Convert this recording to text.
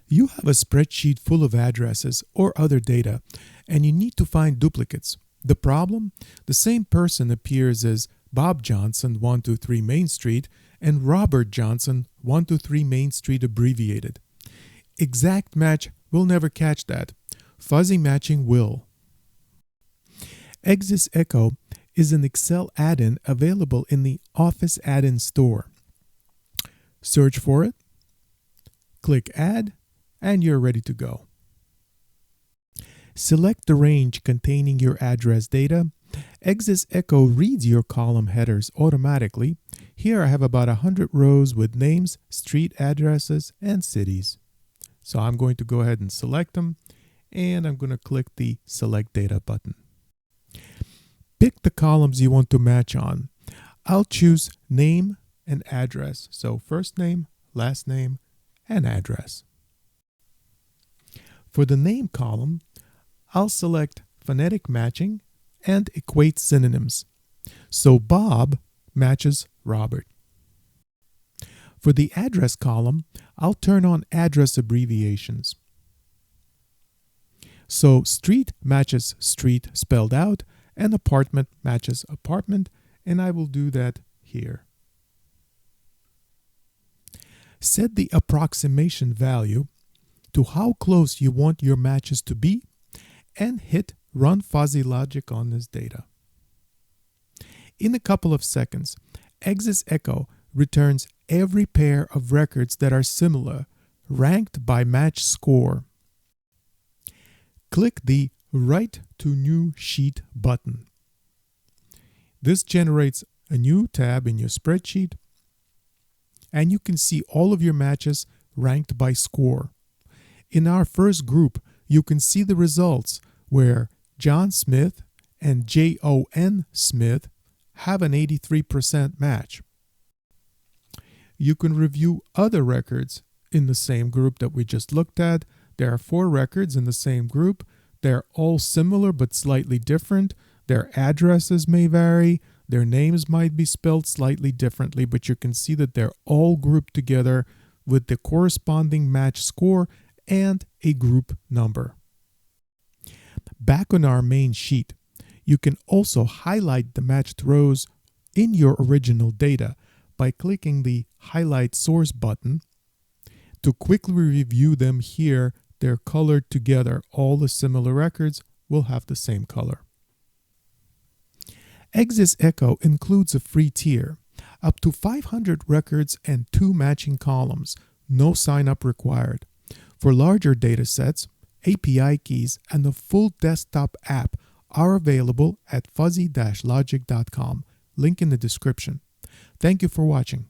You have a spreadsheet full of addresses or other data, and you need to find duplicates. The problem? The same person appears as Bob Johnson, 123 Main Street, and Robert Johnson, 123 Main Street abbreviated. Exact match will never catch that. Fuzzy matching will. ExisEcho is an Excel add-in available in the Office add-in store. Search for it, click Add, and you're ready to go. Select the range containing your address data. ExisEcho reads your column headers automatically. Here I have about 100 rows with names, street addresses, and cities. So I'm going to go ahead and select them, and I'm going to click the Select Data button. Pick the columns you want to match on. I'll choose name and address. So first name, last name, and address. For the name column, I'll select phonetic matching and equate synonyms. So Bob matches Robert. For the address column, I'll turn on address abbreviations. So street matches street spelled out, and apartment matches apartment, and I will do that here. Set the approximation value to how close you want your matches to be, and hit Run Fuzzy Logic on this data. In a couple of seconds, ExisEcho returns every pair of records that are similar, ranked by match score. Click the Write to New Sheet button. This generates a new tab in your spreadsheet, and you can see all of your matches ranked by score. In our first group, you can see the results where John Smyth and Jon Smith have an 83% match. You can review other records in the same group that we just looked at. There are 4 records in the same group. They're all similar but slightly different. Their addresses may vary. Their names might be spelled slightly differently, but you can see that they're all grouped together with the corresponding match score and a group number. Back on our main sheet, you can also highlight the matched rows in your original data by clicking the Highlight Source button. To quickly review them here, they're colored together. All the similar records will have the same color. ExisEcho includes a free tier, up to 500 records and 2 matching columns, no sign-up required. For larger data sets, API keys and the full desktop app are available at fuzzy-logic.com. Link in the description. Thank you for watching.